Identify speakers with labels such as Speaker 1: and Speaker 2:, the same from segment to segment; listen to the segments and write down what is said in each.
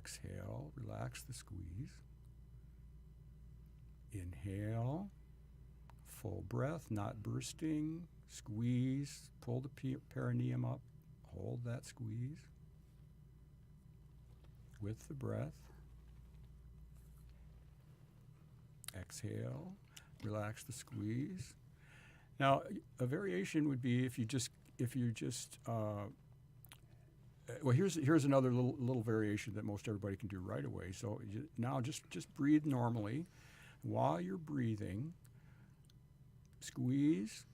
Speaker 1: Exhale, relax the squeeze. Inhale, full breath, not bursting. Squeeze, pull the perineum up, hold that squeeze with the breath. Exhale, relax the squeeze. Now, a variation would be if you just well, here's another little variation that most everybody can do right away. So now just breathe normally. While you're breathing, squeeze,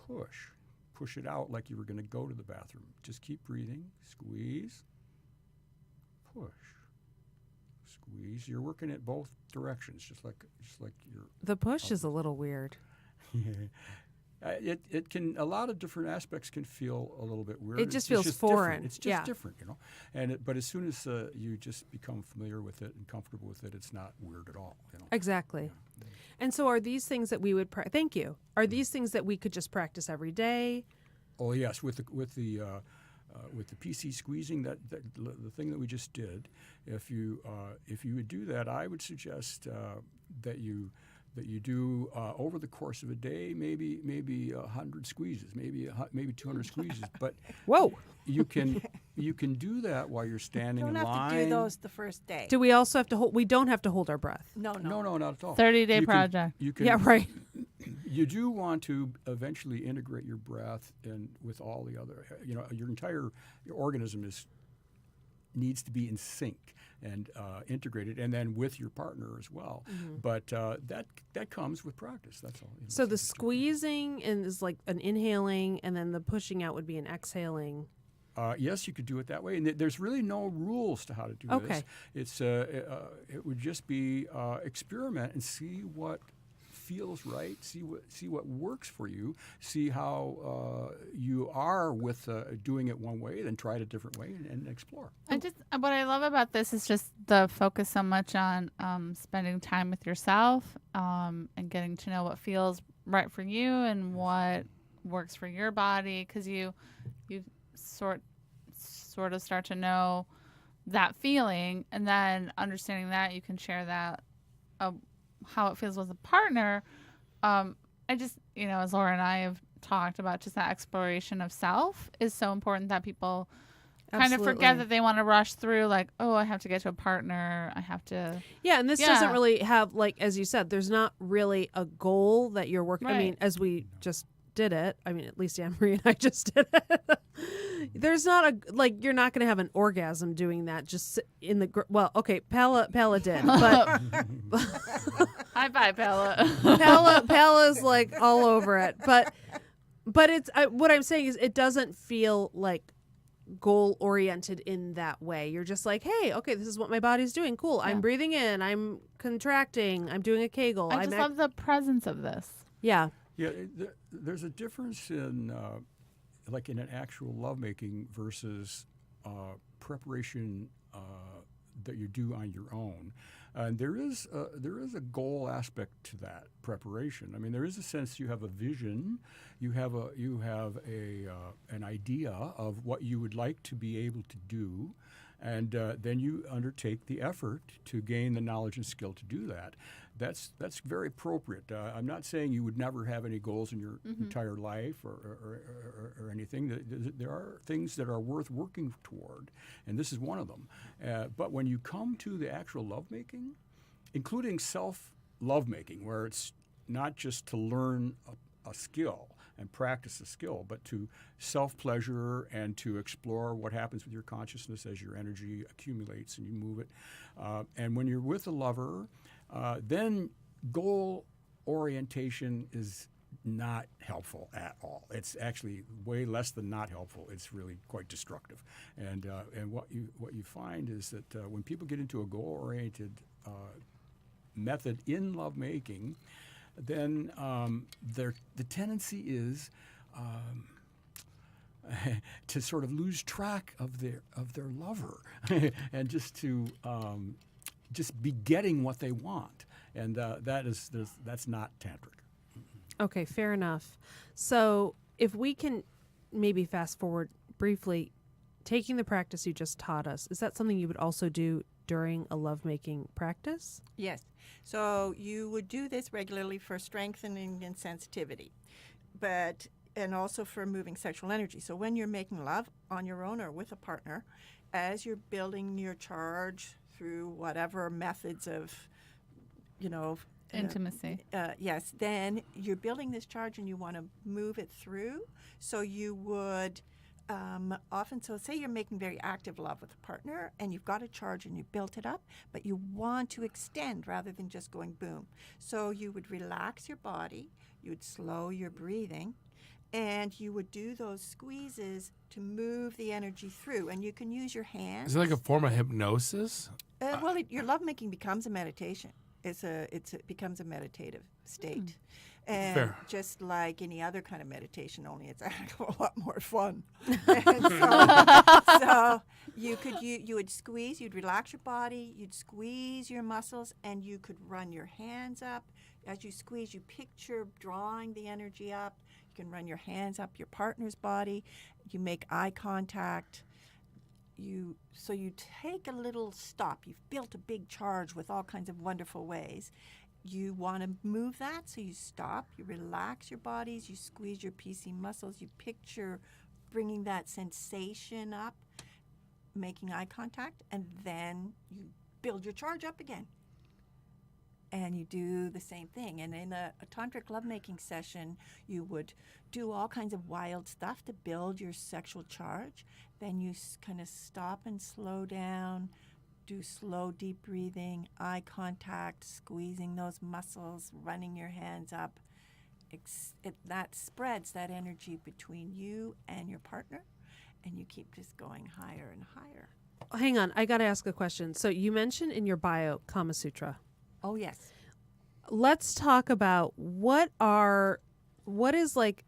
Speaker 1: push it out like you were going to go to the bathroom. Just keep breathing. Squeeze, push, squeeze. You're working at both directions, just like you're.
Speaker 2: The push is a little weird.
Speaker 1: It can, a lot of different aspects can feel a little bit weird.
Speaker 2: It just feels foreign.
Speaker 1: It's just different, but as soon as you just become familiar with it and comfortable with it, it's not weird at all.
Speaker 2: Exactly. Yeah. And so, are these things that we would? Thank you. Are these things that we could just practice every day?
Speaker 1: Oh yes, with the PC squeezing, the thing that we just did. If you would do that, I would suggest that you do over the course of a day, maybe 100 squeezes, maybe 200 squeezes. But
Speaker 2: whoa,
Speaker 1: you can do that while you're standing in line.
Speaker 3: You don't have to do those the first day.
Speaker 2: Do we also have to hold? We don't have to hold our breath.
Speaker 1: No, not at all.
Speaker 4: 30-day project.
Speaker 2: Yeah, right.
Speaker 1: You do want to eventually integrate your breath and with all the other. Your entire organism needs to be in sync and integrated, and then with your partner as well. Mm-hmm. But that comes with practice. That's all.
Speaker 2: So the squeezing is like an inhaling, and then the pushing out would be an exhaling.
Speaker 1: Yes, you could do it that way, and there's really no rules to how to do this. It's it would just be experiment and see what feels right. See what works for you. See how you are with doing it one way, then try it a different way, and explore.
Speaker 4: What I love about this is just the focus so much on spending time with yourself and getting to know what feels right for you and what works for your body, because you sort of start to know that feeling, and then understanding that you can share that. How it feels with a partner. I just, as Laura and I have talked about, just that exploration of self is so important that people kind of forget that they want to rush through, like, oh, I have to get to a partner. I have to.
Speaker 2: Yeah, and this doesn't really have, like, as you said, there's not really a goal that you're working.
Speaker 4: Right.
Speaker 2: I mean, as we just did it, at least Anne-Marie and I just did it. There's not you're not going to have an orgasm doing that just in the, Pella did, but.
Speaker 4: High five, Pella.
Speaker 2: Pella's like all over it, but it's what I'm saying is it doesn't feel like goal oriented in that way. You're just like, hey, okay, this is what my body's doing. Cool. Yeah. I'm breathing in. I'm contracting. I'm doing a Kegel.
Speaker 4: I just love the presence of this.
Speaker 2: Yeah.
Speaker 1: Yeah. There's a difference in in an actual lovemaking versus preparation that you do on your own. And there is a goal aspect to that preparation. I mean, there is a sense you have a vision, you have an idea of what you would like to be able to do, and then you undertake the effort to gain the knowledge and skill to do that. That's very appropriate. I'm not saying you would never have any goals in your entire life or anything. There are things that are worth working toward, and this is one of them. But when you come to the actual lovemaking, including self-lovemaking, where it's not just to learn a skill and practice a skill, but to self-pleasure and to explore what happens with your consciousness as your energy accumulates and you move it. And when you're with a lover, then goal orientation is not helpful at all. It's actually way less than not helpful. It's really quite destructive. And what you find is that when people get into a goal-oriented method in lovemaking, then the tendency is to sort of lose track of their lover and just to just be getting what they want, and that's not tantric.
Speaker 2: Okay, fair enough. So if we can maybe fast forward briefly taking the practice you just taught us, is that something you would also do during a lovemaking practice?
Speaker 3: Yes. So you would do this regularly for strengthening and sensitivity, and also for moving sexual energy. So when you're making love on your own or with a partner, as you're building your charge through whatever methods of,
Speaker 4: Intimacy.
Speaker 3: yes, then you're building this charge and you want to move it through. So you would often, so say you're making very active love with a partner and you've got a charge and you built it up, but you want to extend rather than just going boom. So you would relax your body, you would slow your breathing, and you would do those squeezes to move the energy through. And you can use your hands.
Speaker 5: Is it like a form of hypnosis?
Speaker 3: Your lovemaking becomes a meditation. It becomes a meditative state. And
Speaker 5: Fair.
Speaker 3: just like any other kind of meditation, only it's actually a lot more fun. so you would squeeze, you'd relax your body, you'd squeeze your muscles, and you could run your hands up. As you squeeze, you picture drawing the energy up. You can run your hands up your partner's body. You make eye contact. So you take a little stop. You've built a big charge with all kinds of wonderful ways. You want to move that, so you stop, you relax your bodies, you squeeze your PC muscles, you picture bringing that sensation up, making eye contact, and then you build your charge up again. And you do the same thing. And in a tantric lovemaking session, you would do all kinds of wild stuff to build your sexual charge. Then you kind of stop and slow down, do slow, deep breathing, eye contact, squeezing those muscles, running your hands up. That spreads that energy between you and your partner, and you keep just going higher and higher.
Speaker 2: Hang on, I got to ask a question. So you mentioned in your bio Kama Sutra.
Speaker 3: Oh, yes.
Speaker 2: Let's talk about what is like.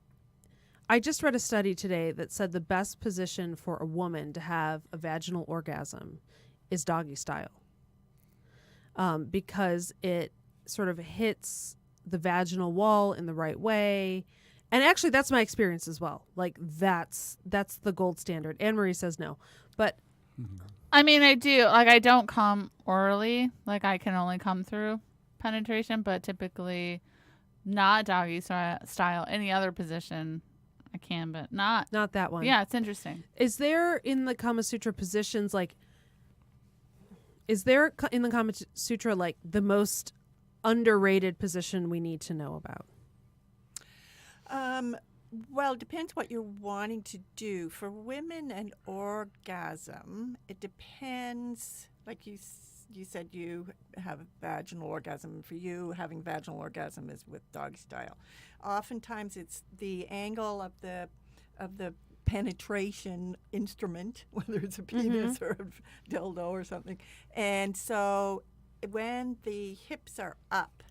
Speaker 2: I just read a study today that said the best position for a woman to have a vaginal orgasm is doggy style, because it sort of hits the vaginal wall in the right way. And actually, that's my experience as well. Like that's the gold standard. Anne Marie says no, but
Speaker 4: I mean, I do. Like, I don't come orally. Like, I can only come through penetration, but typically not doggy style. Any other position I can, but not
Speaker 2: that one.
Speaker 4: Yeah, it's interesting.
Speaker 2: Is there in the Kama Sutra positions, like, is there in the Kama Sutra, like, the most underrated position we need to know about?
Speaker 3: Well, it depends what you're wanting to do. For women, an orgasm, it depends. Like you said, you have a vaginal orgasm. For you, having vaginal orgasm is with doggy style. Oftentimes, it's the angle of the penetration instrument, whether it's a penis or a dildo or something. And so when the hips are up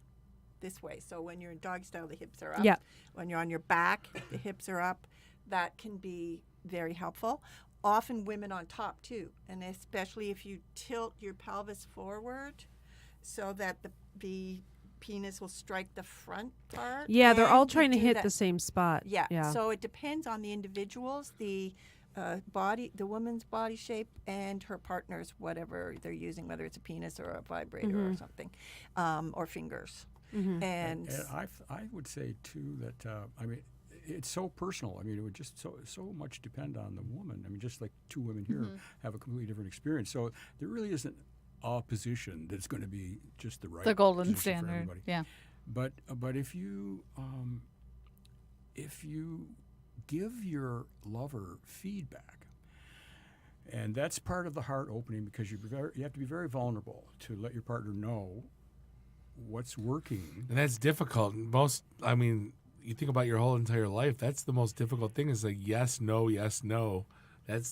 Speaker 3: this way, so when you're in dog style, the hips are up.
Speaker 2: Yeah.
Speaker 3: When you're on your back, the hips are up. That can be very helpful. Often women on top too, and especially if you tilt your pelvis forward so that the penis will strike the front part.
Speaker 2: Yeah, they're all
Speaker 3: and you
Speaker 2: trying to
Speaker 3: do
Speaker 2: hit
Speaker 3: that.
Speaker 2: the same spot.
Speaker 3: Yeah. So it depends on the individuals, the woman's body shape, and her partner's, whatever they're using, whether it's a penis or a vibrator or something, or fingers. And
Speaker 1: I would say too that I mean, it's so personal. I mean, it would just so much depend on the woman. I mean, just like two women here have a completely different experience. So there really isn't a position that's going to be just the right,
Speaker 4: The golden
Speaker 1: position for
Speaker 4: standard.
Speaker 1: everybody.
Speaker 4: Yeah.
Speaker 1: But if you give your lover feedback, and that's part of the heart opening, because you have to be very vulnerable to let your partner know what's working.
Speaker 5: And that's difficult. I mean, you think about your whole entire life, that's the most difficult thing, is like yes, no, yes, no. It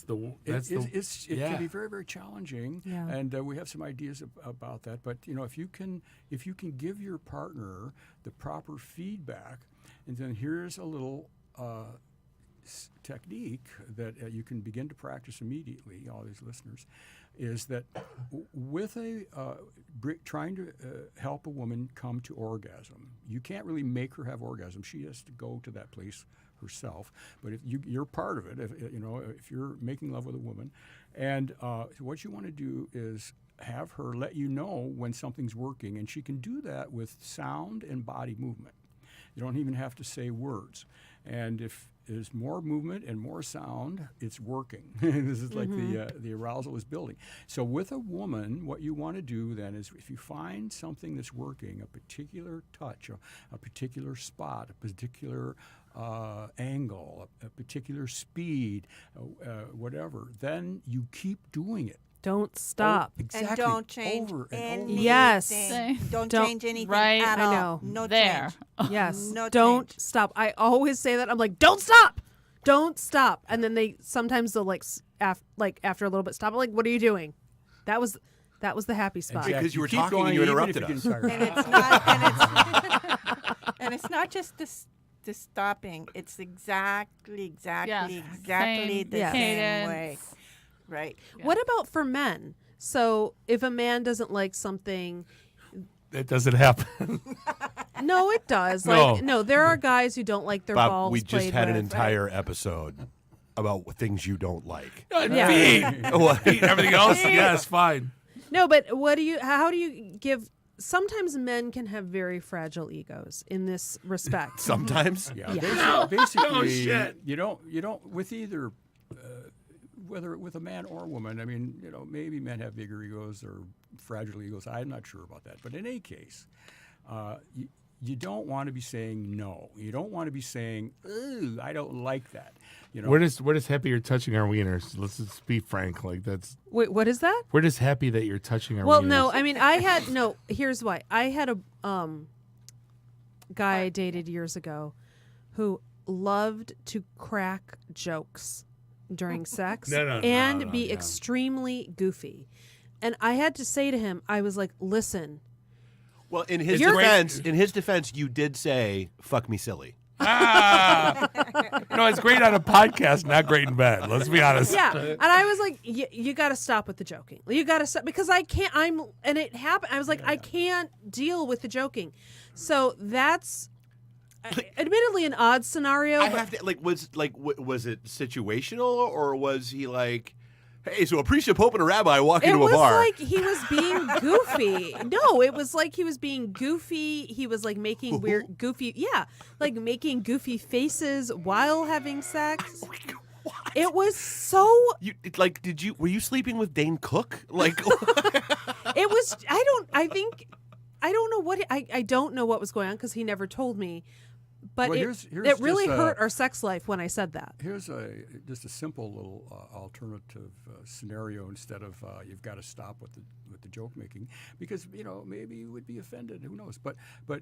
Speaker 5: can be very, very challenging, and we have some ideas about that. But if you can give your partner the proper feedback, and then here's a little technique that you can begin to practice immediately, all these listeners, is that with trying to help a woman come to orgasm, you can't really make her have orgasm. She has to go to that place
Speaker 1: herself, but if you're part of it, if you're making love with a woman, and what you want to do is have her let you know when something's working, and she can do that with sound and body movement. You don't even have to say words. And if there's more movement and more sound, it's working. This is like the arousal is building. So with a woman, what you want to do then is if you find something that's working, a particular touch, a particular spot, a particular angle, a particular speed, whatever, then you keep doing it.
Speaker 2: Don't stop.
Speaker 1: Exactly.
Speaker 3: And don't change
Speaker 1: over and
Speaker 3: anything.
Speaker 1: over.
Speaker 2: Yes.
Speaker 3: Don't
Speaker 2: Don't-
Speaker 3: change anything
Speaker 4: right,
Speaker 3: at
Speaker 2: I
Speaker 3: all.
Speaker 2: know.
Speaker 3: No
Speaker 4: There.
Speaker 3: change.
Speaker 2: Yes.
Speaker 3: No
Speaker 2: Don't
Speaker 3: change.
Speaker 2: stop. I always say that. I'm like, don't stop. Don't stop. And then sometimes they'll after a little bit stop. I'm like, what are you doing? That was the happy spot.
Speaker 1: Exactly.
Speaker 6: Because you were
Speaker 1: keep
Speaker 6: talking and
Speaker 1: going
Speaker 6: you
Speaker 1: even
Speaker 6: interrupted
Speaker 1: if you're
Speaker 6: us.
Speaker 1: getting tired.
Speaker 3: And it's not. And it's not just the stopping. It's exactly
Speaker 4: Same
Speaker 3: the
Speaker 2: Yes.
Speaker 3: same way.
Speaker 4: cadence.
Speaker 3: Right.
Speaker 2: What about for men? So if a man doesn't like something,
Speaker 5: That doesn't happen.
Speaker 2: no, it does.
Speaker 5: No.
Speaker 2: Like, no, there are guys who don't like their
Speaker 6: Bob,
Speaker 2: balls
Speaker 6: we just
Speaker 2: played
Speaker 6: had an
Speaker 2: with.
Speaker 6: entire episode about things you don't like.
Speaker 2: Yeah.
Speaker 5: Feet. Everything else, yes, fine.
Speaker 2: No, but how do you give? Sometimes men can have very fragile egos in this respect.
Speaker 6: Sometimes.
Speaker 1: Yeah,
Speaker 2: Yeah.
Speaker 1: basically,
Speaker 5: No shit.
Speaker 1: you don't with either, whether with a man or a woman. I mean, maybe men have bigger egos or fragile egos. I'm not sure about that, but in any case, you don't want to be saying no. You don't want to be saying, "Ooh, I don't like that."
Speaker 5: We're just happy you're touching our wieners. Let's just be frank. Like that's.
Speaker 2: Wait, what is that?
Speaker 5: We're just happy that you're touching our
Speaker 2: Well,
Speaker 5: wieners.
Speaker 2: no, I mean, here's why. I had a guy I dated years ago who loved to crack jokes during sex and be extremely goofy. And I had to say to him, I was like, listen.
Speaker 6: Well, in his
Speaker 2: You're-
Speaker 6: defense, you did say "fuck me, silly."
Speaker 5: No, it's great on a podcast, not great in bed. Let's be honest.
Speaker 2: Yeah. And I was like, you got to stop with the joking. You got to stop because I can't, and it happened. I was like, I can't deal with the joking. So that's admittedly an odd scenario.
Speaker 6: I
Speaker 2: but-
Speaker 6: have to was it situational or was he like, hey, so a priest, a pope, and a rabbi walk
Speaker 2: It
Speaker 6: into a
Speaker 2: was
Speaker 6: bar?
Speaker 2: like he was being goofy. No, it was like he was being goofy. He was like making weird, goofy, like making goofy faces while having sex.
Speaker 6: What?
Speaker 2: It was so.
Speaker 6: Were you sleeping with Dane Cook? Like,
Speaker 2: It was. I don't know what. I don't know what was going on because he never told me. But
Speaker 1: Well,
Speaker 2: it
Speaker 1: here's
Speaker 2: really
Speaker 1: just,
Speaker 2: hurt our sex life when I said that.
Speaker 1: Here's just a simple little alternative scenario instead of you've got to stop with the joke making because maybe you would be offended. Who knows? But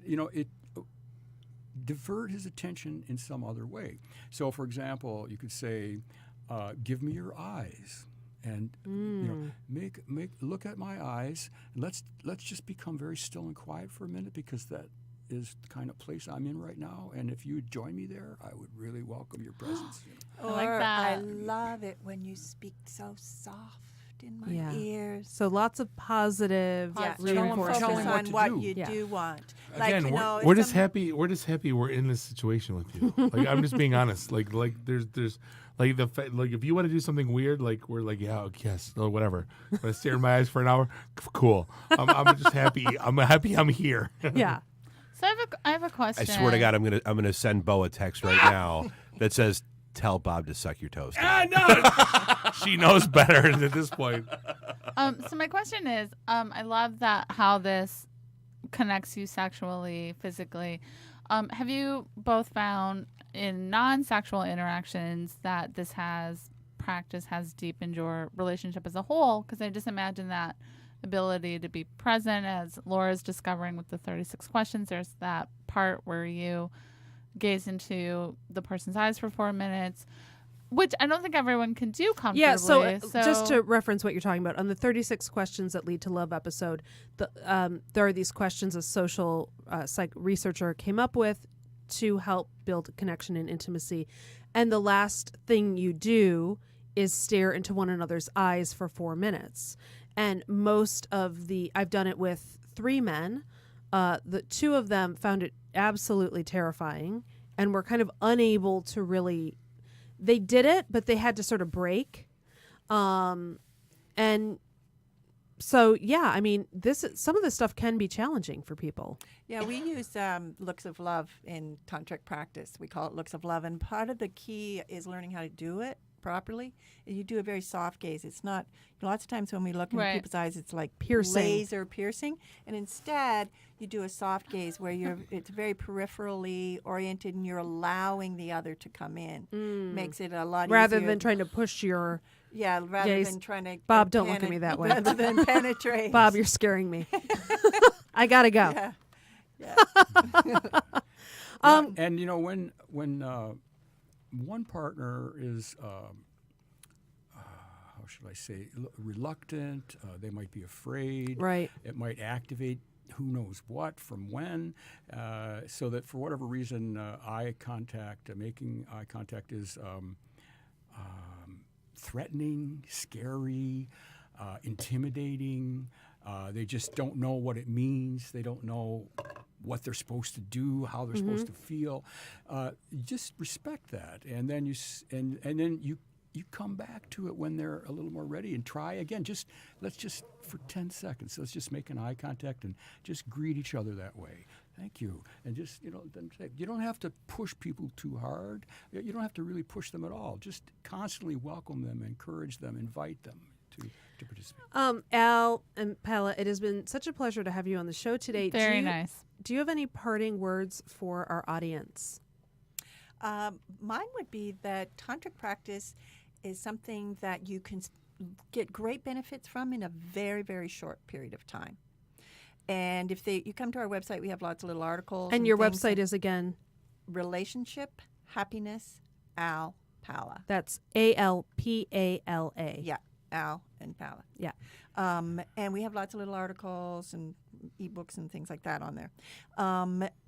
Speaker 1: it divert his attention in some other way. So, for example, you could say, "Give me your eyes." And make look at my eyes. And let's just become very still and quiet for a minute because that is the kind of place I'm in right now. And if you would join me there, I would really welcome your presence.
Speaker 4: I like
Speaker 3: Or
Speaker 4: that.
Speaker 3: I love it when you speak so soft in my ears.
Speaker 2: So lots of positive
Speaker 3: Yeah,
Speaker 4: Positive
Speaker 3: focus
Speaker 2: reinforcement.
Speaker 1: what
Speaker 3: on
Speaker 1: to
Speaker 3: what
Speaker 1: do.
Speaker 3: you
Speaker 2: Yeah.
Speaker 3: do want.
Speaker 5: Again,
Speaker 3: if
Speaker 5: we're just
Speaker 3: some-
Speaker 5: happy. We're just happy we're in this situation with you. Like I'm just being honest. Like there's like if you want to do something weird, like we're like yes, no, whatever. If I stare in my eyes for an hour, cool. I'm just happy. I'm happy I'm here.
Speaker 2: Yeah.
Speaker 4: So I have a
Speaker 6: I
Speaker 4: question.
Speaker 6: swear to God, I'm gonna send Bo a text right now that says, "Tell Bob to suck your toes."
Speaker 5: No, she knows better at this point.
Speaker 4: So my question is, I love that how this connects you sexually, physically. Have you both found in non-sexual interactions that this practice has deepened your relationship as a whole? Because I just imagine that ability to be present, as Laura's discovering with the 36 questions. There's that part where you gaze into the person's eyes for 4 minutes, which I don't think everyone can do comfortably.
Speaker 2: Yeah, so just to reference what you're talking about, on the 36 questions that lead to love episode, there are these questions a social psych researcher came up with to help build connection and intimacy. And the last thing you do is stare into one another's eyes for 4 minutes. And I've done it with 3 men. The 2 of them found it absolutely terrifying. and were kind of unable to really. They did it, but they had to sort of break, and so yeah. I mean, some of this stuff can be challenging for people.
Speaker 3: Yeah, we use looks of love in tantric practice. We call it looks of love, and part of the key is learning how to do it properly. You do a very soft gaze. It's not lots of times when we look into
Speaker 4: Right.
Speaker 3: people's eyes, it's like
Speaker 2: Piercing.
Speaker 3: laser piercing, and instead you do a soft gaze where it's very peripherally oriented, and you're allowing the other to come in. Makes it a lot
Speaker 2: Rather
Speaker 3: easier.
Speaker 2: than trying to push your.
Speaker 3: rather
Speaker 2: gaze.
Speaker 3: than trying to
Speaker 2: Bob, don't look at me that way.
Speaker 3: rather than penetrate.
Speaker 2: Bob, you're scaring me. I gotta go.
Speaker 3: Yeah. Yeah.
Speaker 1: And you know, when one partner is how should I say, reluctant, they might be afraid.
Speaker 2: Right.
Speaker 1: It might activate who knows what from when, so that for whatever reason, making eye contact is threatening, scary, intimidating. They just don't know what it means. They don't know what they're supposed to do, how they're supposed to feel. Just respect that, and then you come back to it when they're a little more ready, and try again. Let's just for 10 seconds. Let's just make an eye contact and just greet each other that way. Thank you, and just then you don't have to push people too hard. You don't have to really push them at all. Just constantly welcome them, encourage them, invite them to participate.
Speaker 2: Al and Paula, it has been such a pleasure to have you on the show today.
Speaker 4: Very nice.
Speaker 2: Do you have any parting words for our audience?
Speaker 3: Mine would be that tantric practice is something that you can get great benefits from in a very, very short period of time. And if you come to our website, we have lots of little articles.
Speaker 2: And your
Speaker 3: things.
Speaker 2: website is again?
Speaker 3: Relationship, Happiness, Al, Paula.
Speaker 2: That's ALPALA.
Speaker 3: Yeah, Al and Paula.
Speaker 2: Yeah.
Speaker 3: And we have lots of little articles and ebooks and things like that on there.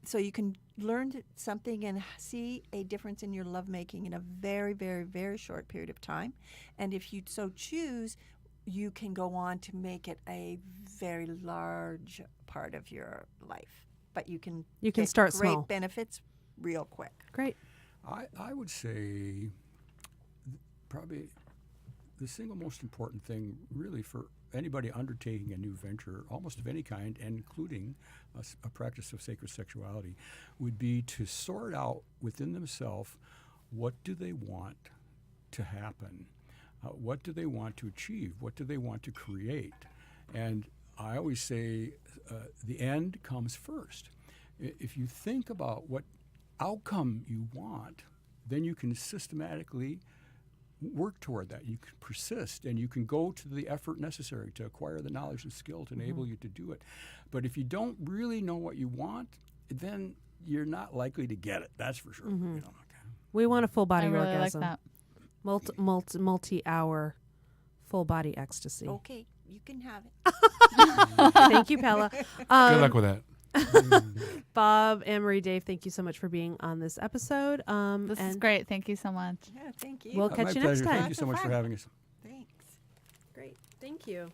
Speaker 3: So you can learn something and see a difference in your lovemaking in a very, very, very short period of time. And if you so choose, you can go on to make it a very large part of your life. But you can get
Speaker 2: start
Speaker 3: great
Speaker 2: small.
Speaker 3: benefits real quick.
Speaker 2: Great.
Speaker 1: I would say probably the single most important thing really for anybody undertaking a new venture, almost of any kind, and including a practice of sacred sexuality, would be to sort out within themselves what do they want to happen, what do they want to achieve, what do they want to create. And I always say the end comes first. If you think about what outcome you want, then you can systematically work toward that. You can persist, and you can go to the effort necessary to acquire the knowledge and skill to enable you to do it. But if you don't really know what you want, then you're not likely to get it. That's for sure.
Speaker 2: We want a full body
Speaker 4: I really
Speaker 2: orgasm.
Speaker 4: like that.
Speaker 2: Multi-hour full body ecstasy.
Speaker 3: Okay, you can have it.
Speaker 2: Thank you, Paula.
Speaker 5: Good luck with that.
Speaker 2: Bob, Anne-Marie, Dave, thank you so much for being on this episode.
Speaker 4: This is
Speaker 2: and
Speaker 4: great. Thank you so much.
Speaker 3: Yeah, thank you.
Speaker 2: We'll catch
Speaker 1: My
Speaker 2: you
Speaker 1: pleasure.
Speaker 2: next time.
Speaker 1: Thank you so much for having us.
Speaker 3: Thanks.
Speaker 2: Great. Thank you.